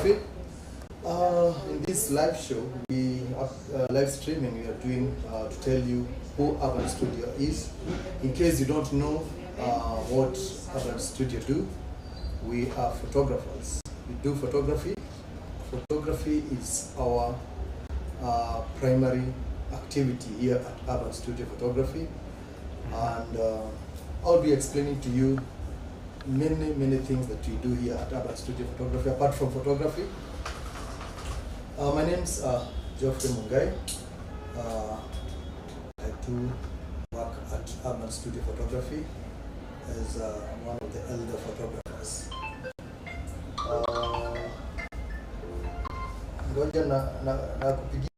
photography. In this live show, we are live streaming. We are doing to tell you who Urban Studio is. In case you don't know what Urban Studio do, we are photographers. We do photography. Photography is our primary activity here at Urban Studio Photography, and I'll be explaining to you many things that we do here at Urban Studio Photography apart from photography. My name's Geoffrey Mungai. I do work at Urban Studio Photography as one of the elder photographers. Ngoja na kupigia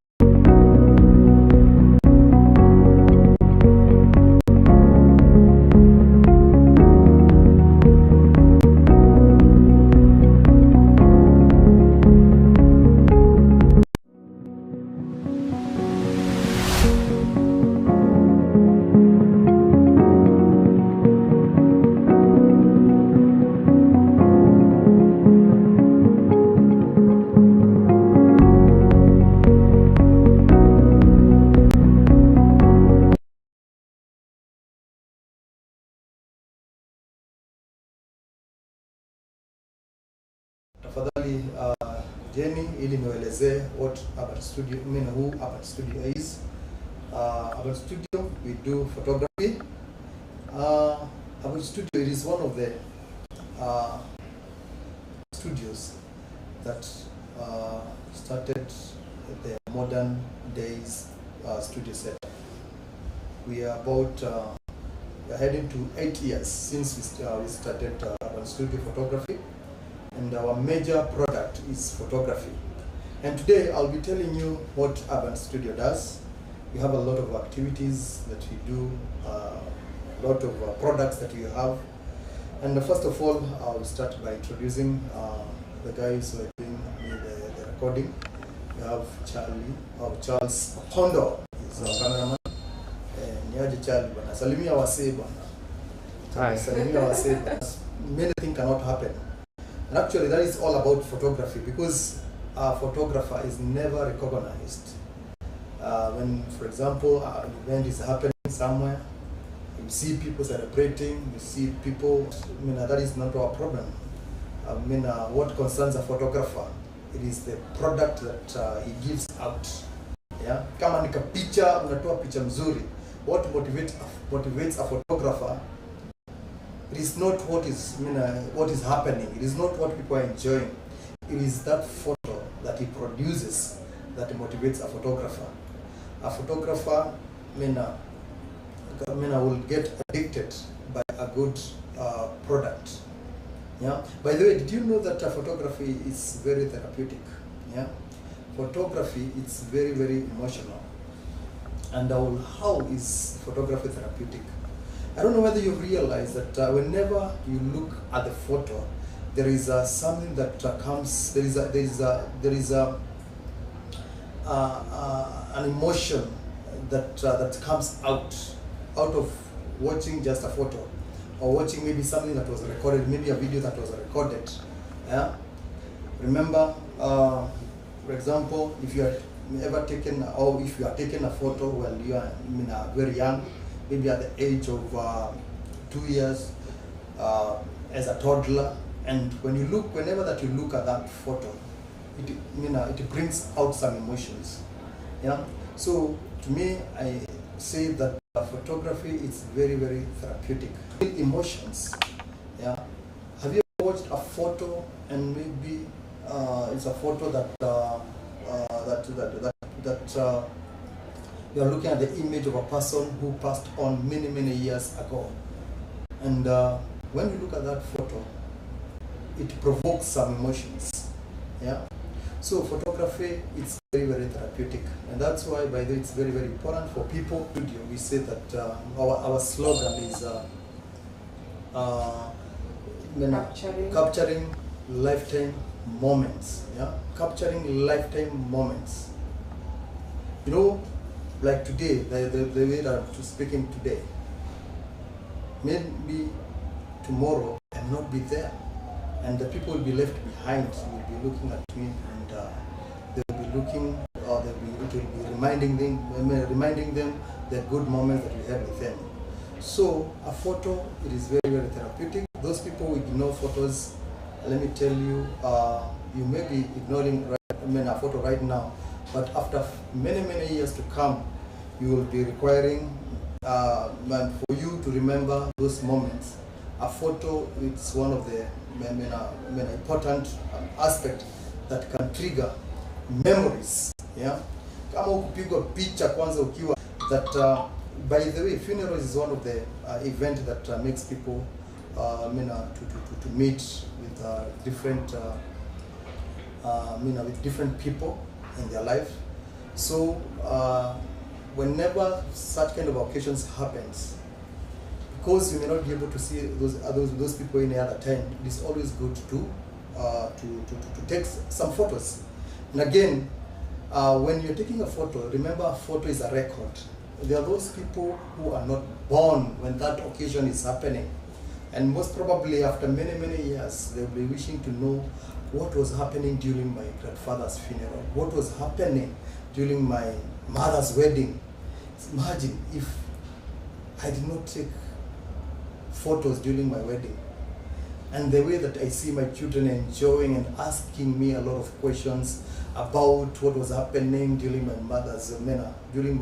tafadhali Jenny ili niwaelezee what Urban Studio, who Urban Studio is. Urban Studio, we do photography. Urban Studio, it is one of the studios that started the modern days studio setup. We are about we are heading to 8 years since we started Urban Studio Photography. And our major product is photography. And today I'll be telling you what Urban Studio does. We have a lot of activities that we do, a lot of products that we have. And first of all, I'll start by introducing the guys who are doing the recording. We have Charles Pondo, he's our cameraman. Niaje Charlie bana, salimia wasee bana. Hi. Salimia wasee bana. Many things cannot happen. And actually that is all about photography, because a photographer is never recognized. When, for example, an event is happening somewhere, you see people celebrating, you see people, that is not our problem. What concerns a photographer, it is the product that he gives out. Yeah? Kama nika picha, unatoa picha mzuri. What motivates a photographer, it is not what is happening. It is not what people are enjoying. It is that photo that he produces that motivates a photographer. A photographer, will get addicted by a good product. Yeah. By the way, did you know that photography is very therapeutic? Yeah. Photography, it's very emotional. And how is photography therapeutic? I don't know whether you realize that whenever you look at the photo, there is something that comes. There is an emotion that comes out of watching just a photo, or watching maybe something that was recorded, maybe a video that was recorded. Yeah. Remember, for example, if you are ever taken, or if you are taking a photo while you are very young, maybe at the age of 2 years, as a toddler, and whenever that you look at that photo, it brings out some emotions. Yeah. So to me, I say that photography is very therapeutic. Emotions. Yeah. Have you ever watched a photo and maybe it's a photo that you are looking at the image of a person who passed on many years ago, and when you look at that photo, it provokes some emotions. Yeah. So photography, it's very therapeutic, and that's why, by the way, it's very important for people. We say that our slogan is capturing lifetime moments. Yeah, capturing lifetime moments. You know, like today, the way that I'm speaking today, maybe tomorrow I'll not be there. and the people will be left behind will be looking at me, and they'll be looking, or it will be reminding them the good moments that we had with them. So a photo, it is very, very therapeutic. Those people who ignore photos, let me tell you, you may be ignoring a photo right now, but after many, many years to come, you will be requiring for you to remember those moments. A photo, it's one of the important aspect that can trigger memories. Yeah, kama ukipigwa picha kwanza ukiwa that. By the way, funeral is one of the event that makes people to meet with different with different people in their life. So whenever such kind of occasions happens, because you may not be able to see those people any other time, it is always good to take some photos. And again, when you're taking a photo, remember a photo is a record. There are those people who are not born when that occasion is happening, and most probably after many, many years, they'll be wishing to know what was happening during my grandfather's funeral, what was happening during my mother's wedding. Imagine if I did not take photos during my wedding, and the way that I see my children enjoying and asking me a lot of questions about what was happening during my mother's during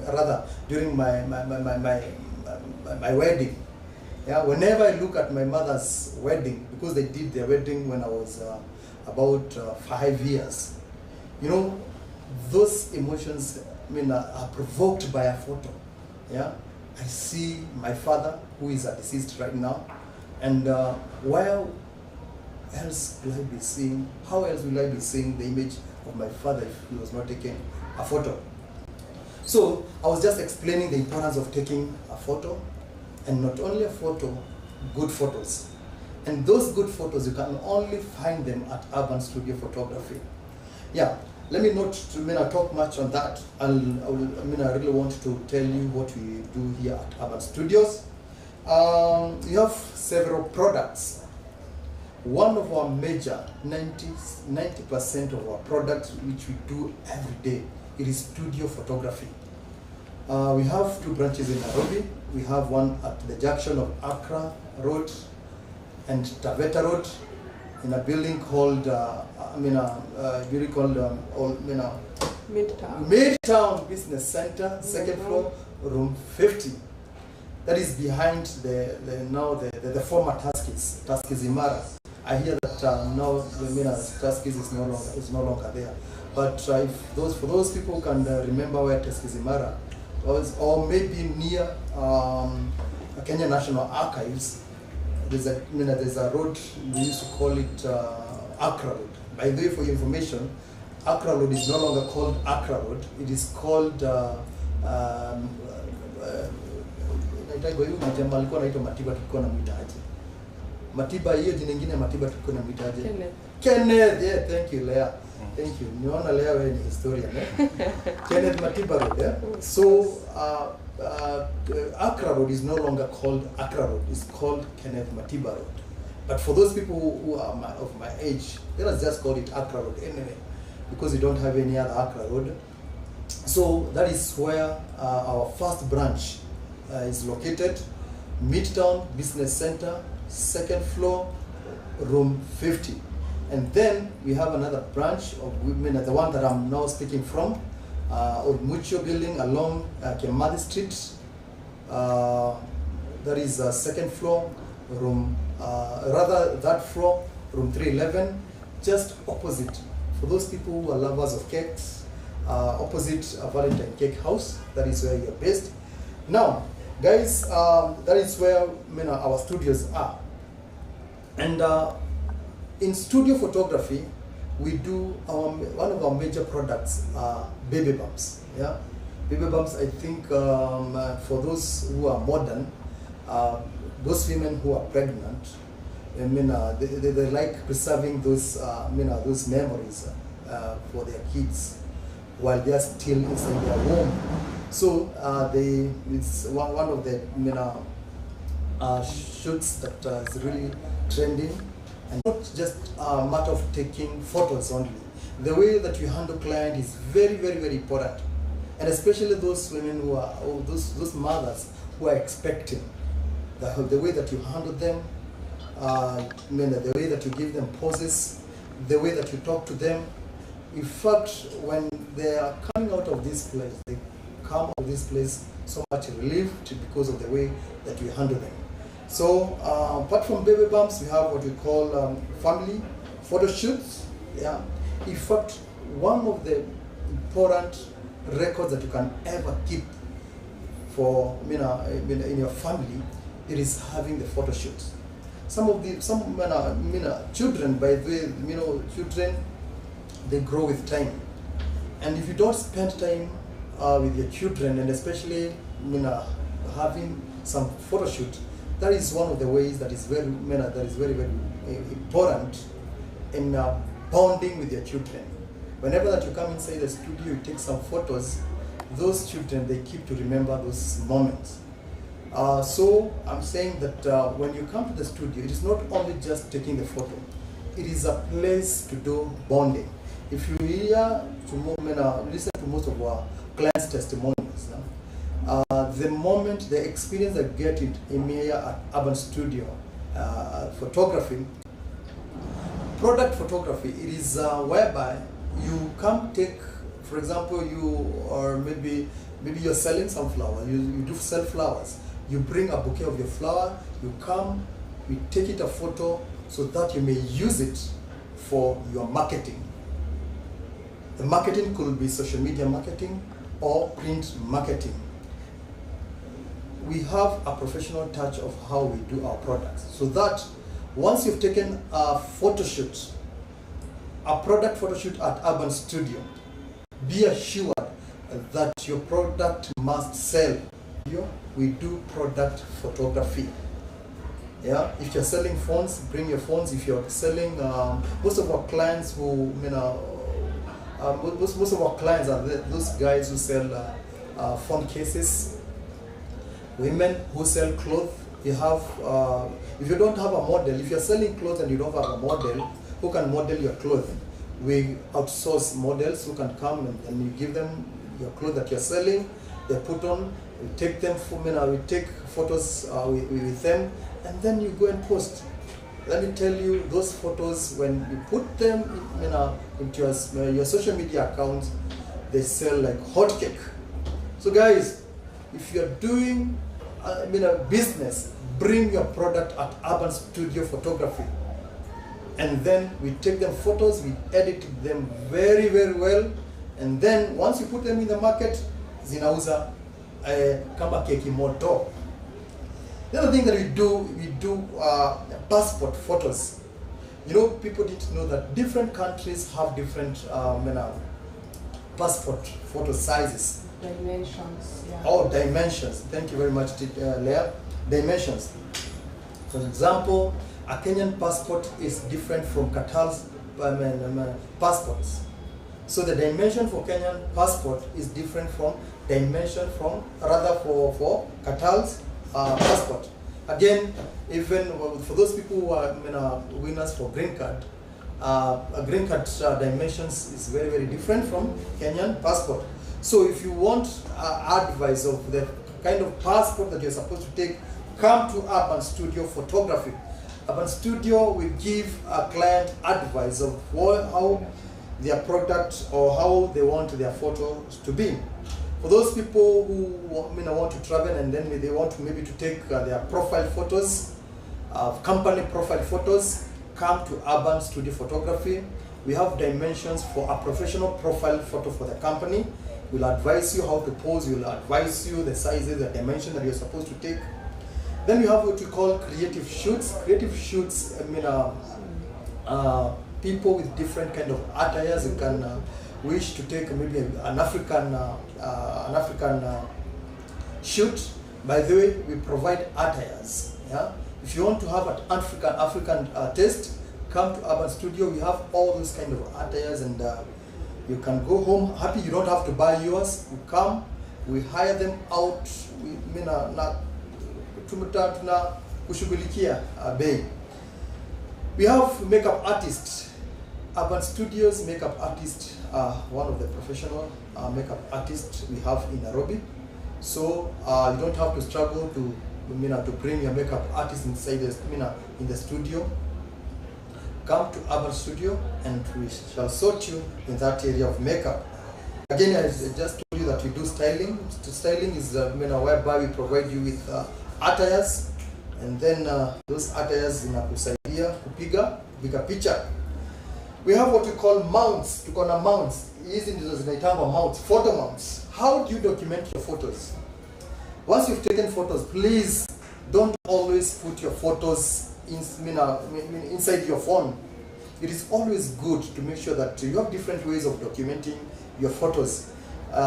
my wedding. Yeah, whenever I look at my mother's wedding, because they did their wedding when I was about 5 years, you know, those emotions are provoked by a photo. Yeah, I see my father, who is deceased right now, and where else will I be seeing? How else will I be seeing the image of my father if he was not taking a photo? So I was just explaining the importance of taking a photo, and not only a photo, good photos. And those good photos, you can only find them at Urban Studio Photography. Yeah, let me not talk much on that. I really want to tell you what we do here at Urban Studios. We have several products. One of our major 90% of our products which we do every day, it is studio photography. We have 2 branches in Nairobi. We have one at the junction of Accra Road and Taveta Road in a building called Midtown Business Center, second floor, room 50. That is behind the former Tuskys Imara. I hear that now Tuskys is no longer there. But for those people who can remember where Tuskys Imara was, or maybe near Kenya National Archives, there's a road, we used to call it Accra Road. By the way, for your information, Accra Road is no longer called Accra Road. It is called Matiba, hiyo jina nyingine Matiba tulikuwa tunamwitaje? Kenneth, yeah, thank you Lea. Thank you. Niona Lea wewe ni historian, Kenneth Matiba Road, yeah? So Accra Road is no longer called Accra Road, it's called Kenneth Matiba Road. But for those people who are of my age, let us just call it Accra Road anyway, because we don't have any other Accra Road. So that is where our first branch is located, Midtown Business Center, second floor, room 50. And then we have another branch of women, the one that I'm now speaking from, Old Mutual Building along Kimathi Street. That is second floor, room, that floor, room 311, just opposite. For those people who are lovers of cakes, opposite a Valentine Cake House, that is where you're based. Now, guys, that is where our studios are. And in studio photography, we do one of our major products are baby bumps. Yeah, baby bumps. I think for those who are modern, those women who are pregnant, they like preserving those those memories for their kids while they are still inside their womb. So it's one of the shoots that is really trending And not just a matter of taking photos only. The way that you handle client is very, very, very important. And especially those women who are, or those mothers who are expecting, the way that you handle them, the way that you give them poses, the way that you talk to them. In fact, when they are coming out of this place, they come out of this place so much relieved because of the way that you handle them. So apart from baby bumps, we have what we call family photo shoots. Yeah. In fact, one of the important records that you can ever keep for in your family, it is having the photo shoots. Some children, by the way, children, they grow with time, and if you don't spend time with your children, and especially having some photo shoot, that is one of the ways that is very very important in bonding with your children. Whenever that you come inside the studio, you take some photos, those children, they keep to remember those moments. So I'm saying that when you come to the studio, it is not only just taking the photo, it is a place to do bonding. If you listen to most of our clients' testimonies, the moment, the experience they get it in here at Urban Studio photography, product photography, it is whereby you come take, for example, maybe you're selling some flowers, you do sell flowers, you bring a bouquet of your flower, you come, you take it a photo so that you may use it for your marketing. The marketing could be social media marketing or print marketing. We have a professional touch of how we do our products, so that once you've taken a photo shoot, a product photo shoot at Urban Studio, be assured that your product must sell. We do product photography. Yeah, if you're selling phones, bring your phones. If you're selling, most of our clients who, most of our clients are those guys who sell phone cases. Women who sell clothes. You have, if you don't have a model, if you're selling clothes and you don't have a model who can model your clothes, we outsource models who can come and you give them your clothes that you're selling. They put on. We take them we take photos with them, and then you go and post. Let me tell you, those photos, when you put them into your social media account, they sell like hotcake. So guys, if you're doing a business, bring your product at Urban Studio Photography, and then we take them photos, we edit them very, very well, and then once you put them in the market, zinauza kama keki moto. The other thing that we do passport photos. People need to know that different countries have different passport photo sizes. Dimensions, yeah. Oh, dimensions. Thank you very much, Leah. Dimensions. For example, a Kenyan passport is different from Qatar's passports. So the dimension for Kenyan passport is different from dimension for Qatar's passport. Again, even for those people who are winners for green card, a green card dimensions is very, very different from Kenyan passport. So if you want advice of the kind of passport that you're supposed to take, come to Urban Studio Photography. Urban Studio will give a client advice of how their product or how they want their photos to be. For those people who want to travel and then they want maybe to take their profile photos, company profile photos, come to Urban Studio Photography. We have dimensions for a professional profile photo for the company. We'll advise you how to pose, we'll advise you the sizes, the dimension that you're supposed to take. Then you have what we call creative shoots. Creative shoots, people with different kind of attires. You can wish to take maybe an African shoot. By the way, we provide attires. Yeah? If you want to have an African taste, come to Urban Studio. We have all those kind of attires, and you can go home happy. You don't have to buy yours. You come, we hire them out. Kushughulikia bei. We have makeup artists. Urban Studios makeup artist, one of the professional makeup artists we have in Nairobi. So you don't have to struggle to bring your makeup artist inside in the studio. Come to Urban Studio and we shall sort you in that area of makeup. Again, I just told you that we do styling. Styling is whereby we provide you with attires, and then those attires zinakusaidia kupiga picha. We have what we call mounts. Tuko na mounts. Hizi ndizo zinaitangwa mounts, photo mounts. How do you document your photos? Once you've taken photos, please don't always put your photos inside your phone. It is always good to make sure that you have different ways of documenting your photos.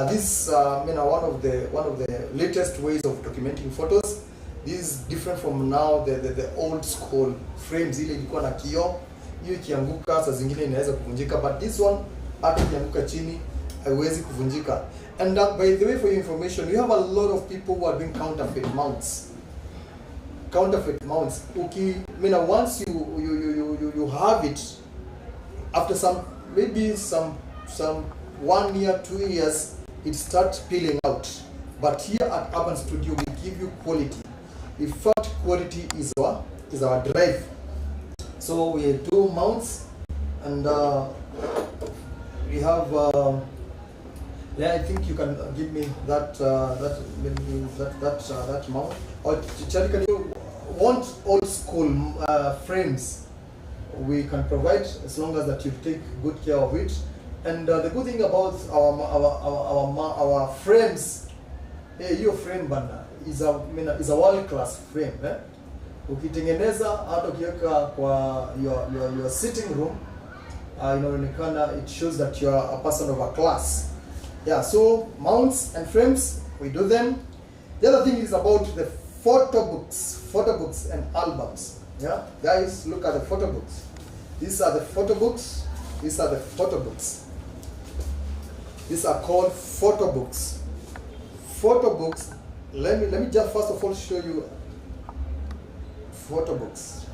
This one of the latest ways of documenting photos. This is different from now the old school frames ile ilikuwa na kioo. Hiyo ikianguka saa zingine inaweza kuvunjika, but this one hata ikianguka chini haiwezi kuvunjika. And by the way, for your information, we have a lot of people who are doing counterfeit mounts. Counterfeit mounts. Once you have it, after maybe some 1 year, 2 years, it starts peeling out. But here at Urban Studio, we give you quality. In fact, quality is our drive. So we do mounts, and we have. I think you can give me that mount. Or Charlie, can you want old school frames? We can provide as long as that you take good care of it. And the good thing about our frames, your frame bana is a world class frame. Ukitengeneza hata ukiweka kwa your sitting room, inaonekana, it shows that you are a person of a class. Yeah, so mounts and frames, we do them. The other thing is about the photo books and albums. Yeah, guys, look at the photo books. These are the photo books. These are the photo books. These are called photo books. Photo books. Let me just first of all show you photo books.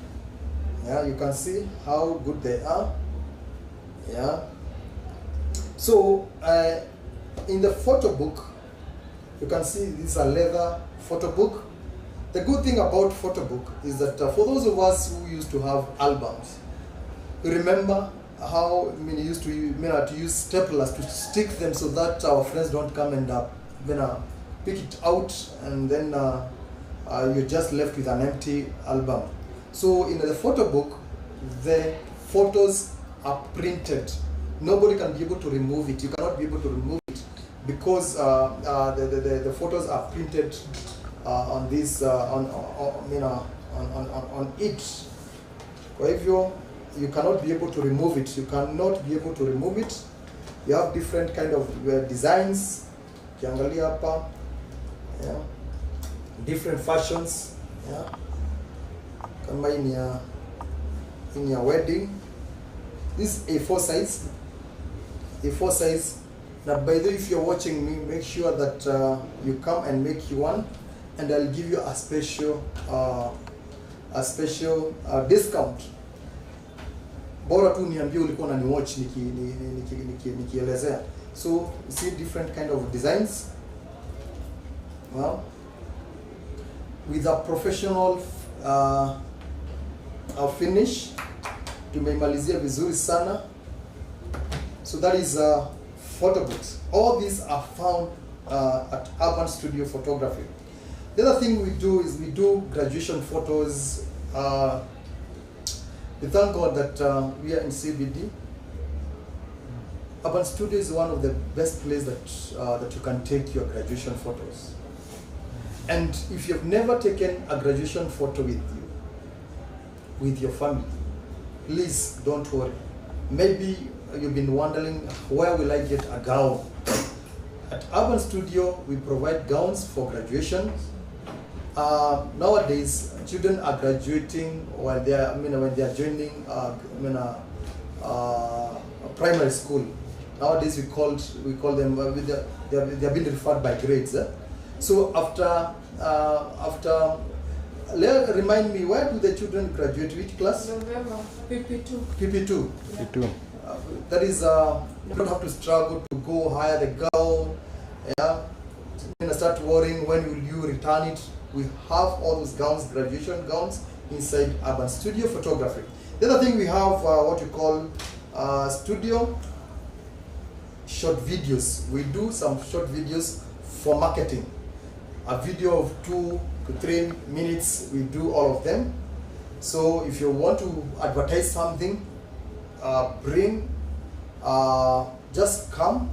Yeah, you can see how good they are. Yeah. So in the photo book, you can see this is a leather photo book. The good thing about photo book is that for those of us who used to have albums, you remember how used to use staplers to stick them so that our friends don't come and pick it out, and then you're just left with an empty album. So in the photo book, the photos are printed. Nobody can be able to remove it. You cannot be able to remove it because the photos are printed on this on it. Kwa hivyo, you cannot be able to remove it. You cannot be able to remove it. You have different kind of designs. Kiangalia hapa, yeah, different fashions. Yeah, kama in your wedding. This is A4 size. A4 size. Now, by the way, if you're watching me, make sure that you come and make you one, and I'll give you a special discount. Bora tu niambie ulikuwa unaniwatch nikielezea. So you see different kind of designs. Well, with a professional finish, tumeimalizia vizuri sana. So that is photo books. All these are found at Urban Studio Photography. The other thing we do is we do graduation photos. We thank God that we are in CBD. Urban Studio is one of the best places that you can take your graduation photos. And if you've never taken a graduation photo with your family, please don't worry. Maybe you've been wondering, where will I get a gown? At Urban Studio, we provide gowns for graduation. Nowadays, children are graduating while they are, when they are joining primary school. Nowadays, we call them they are being referred by grades. So after Remind me, where do the children graduate? Which class? November, PP2. PP2. PP2. That is, you don't have to struggle to go hire the gown. Yeah. Then start worrying when will you return it. We have all those gowns, graduation gowns, inside Urban Studio Photography. The other thing we have what we call studio short videos. We do some short videos for marketing. A video of 2 to 3 minutes, we do all of them. So if you want to advertise something, just come,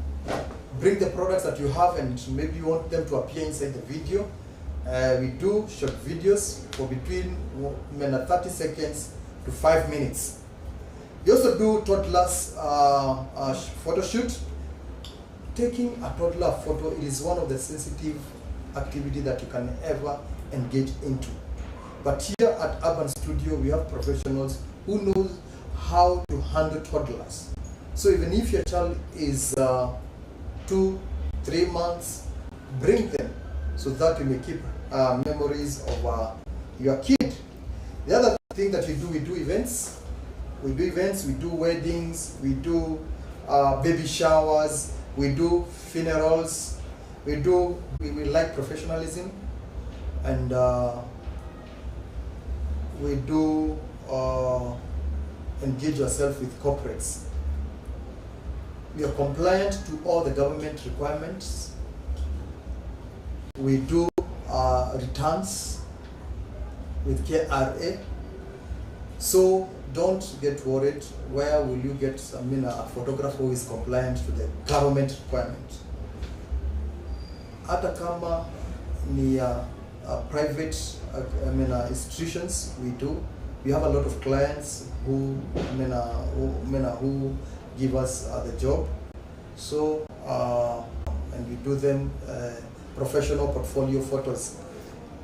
bring the products that you have, and maybe you want them to appear inside the video. We do short videos for between 30 seconds to 5 minutes. We also do toddlers photo shoot. Taking a toddler photo, it is one of the sensitive activity that you can ever engage into. But here at Urban Studio, we have professionals who knows how to handle toddlers. So even if your child is 2-3 months, bring them so that you may keep memories of your kid. The other thing that we do events. We do events, we do weddings, we do baby showers, we do funerals, we like professionalism, and we do engage ourselves with corporates. We are compliant to all the government requirements. We do returns with KRA. So don't get worried. Where will you get a photographer who is compliant to the government requirement? Hata kama ni private institutions, we have a lot of clients who who give us the job. So and we do them professional portfolio photos.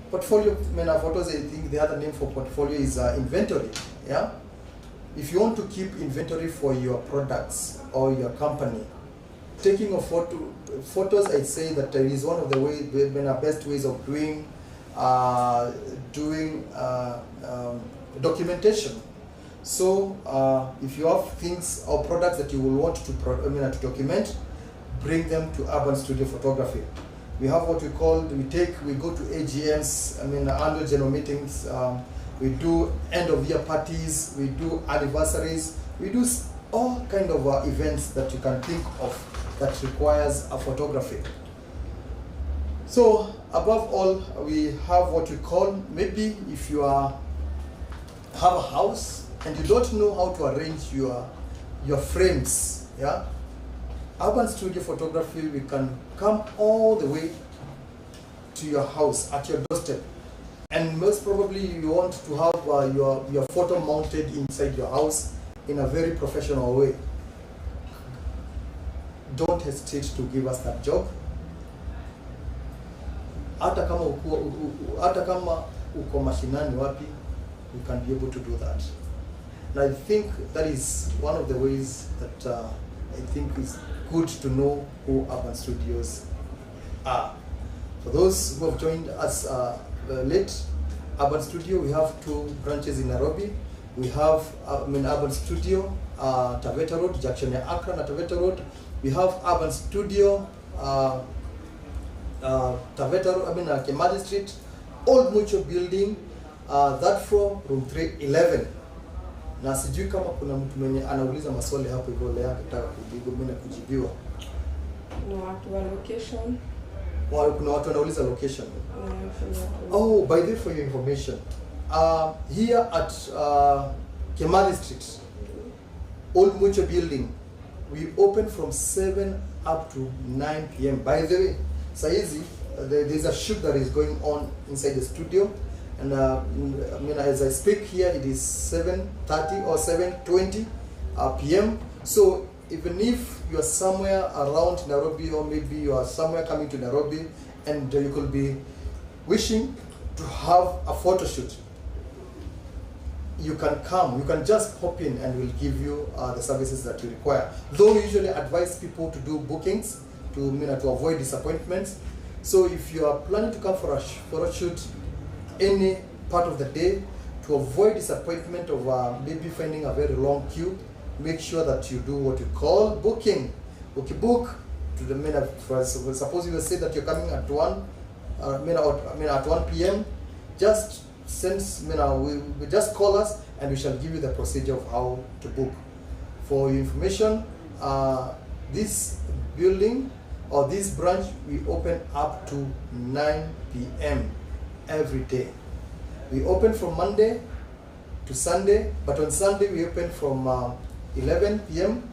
Portfolio photos, I think the other name for portfolio is inventory. Yeah. If you want to keep inventory for your products or your company, taking of photos, I'd say that it is one of the best ways of doing documentation. So if you have things or products that you will want to document, bring them to Urban Studio Photography. We have what we call, we go to AGMs, annual general meetings, we do end of year parties, we do anniversaries, we do all kind of events that you can think of that requires a photography. So above all, we have what we call, maybe if you have a house and you don't know how to arrange your frames, yeah, Urban Studio Photography, we can come all the way to your house at your doorstep. And most probably you want to have your photo mounted inside your house in a very professional way. Don't hesitate to give us that job. Hata kama uko mashinani wapi, we can be able to do that. And I think that is one of the ways that I think is good to know who Urban Studios are. For those who have joined us late, Urban Studio, we have 2 branches in Nairobi. We have Urban Studio, Taveta Road, junction ya Accra na Taveta Road. We have Urban Studio, Taveta Road, Kimathi Street, Old Mutual Building, that floor, room 311. Na sijui kama kuna mtu mwenye anauliza maswali hapo hivyo leo anataka kujibiwa. No, watu wa location. Kuna watu wanauliza location. Oh, by the way, for your information, here at Kimathi Street, Old Mutual Building, we open from 7 up to 9 p.m. By the way, saizi, there's a shoot that is going on inside the studio. And as I speak here, it is 7:30 or 7:20 p.m. So even if you are somewhere around Nairobi, or maybe you are somewhere coming to Nairobi, and you could be wishing to have a photo shoot, you can come. You can just pop in, and we'll give you the services that you require. Though we usually advise people to do bookings to avoid disappointments. So if you are planning to come for a photo shoot any part of the day. To avoid disappointment of maybe finding a very long queue, make sure that you do what you call booking. Book to the minute. Suppose you say that you're coming at 1, at 1 p.m. Just we just call us and we shall give you the procedure of how to book. For your information, this building or this branch, we open up to 9 p.m. every day. We open from Monday to Sunday, but on Sunday we open from 11 p.m.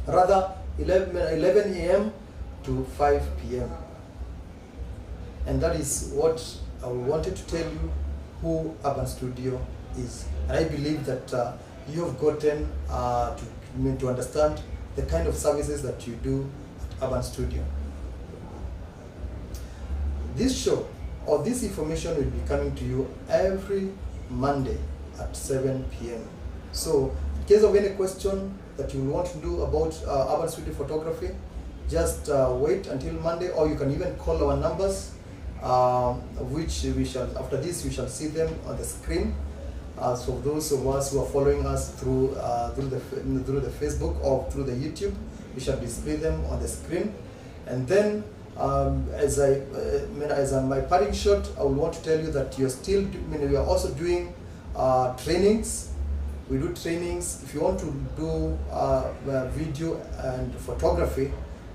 rather 11 a.m. to 5 p.m. And that is what I wanted to tell you who Urban Studio is. And I believe that you have gotten to understand the kind of services that you do at Urban Studio. This show or this information will be coming to you every Monday at 7 p.m. So in case of any question that you want to do about Urban Studio photography, just wait until Monday, or you can even call our numbers, which we shall, after this, we shall see them on the screen. So those of us who are following us through the Facebook or through the YouTube, we shall display them on the screen. And then, as my parting shot, I would want to tell you that you're still, we are also doing trainings. We do trainings. If you want to do video and photography,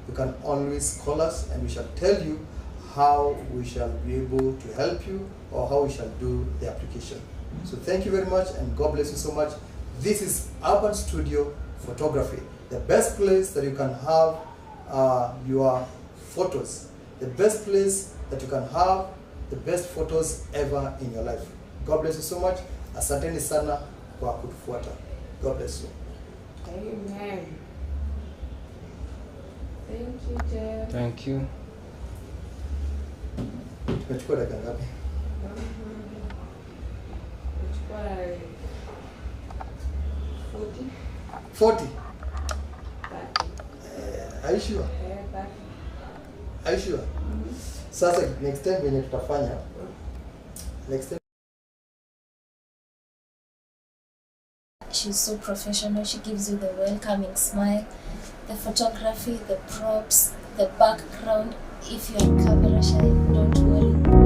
you can always call us and we shall tell you how we shall be able to help you or how we shall do the application. So thank you very much and God bless you so much. This is Urban Studio Photography, the best place that you can have your photos, the best place that you can have the best photos ever in your life. God bless you so much. Asanteni sana kwa kutufuata. God bless you. Amen. Thank you, Jeff. Thank you. Tumechukua dakika ngapi? Tumechukua 40. 40. 30. Are you sure? 30. Are you sure? Sasa next time when tutafanya next time. She's so professional. She gives you the welcoming smile, the photography, the props, the background. If you're camera shy, don't worry.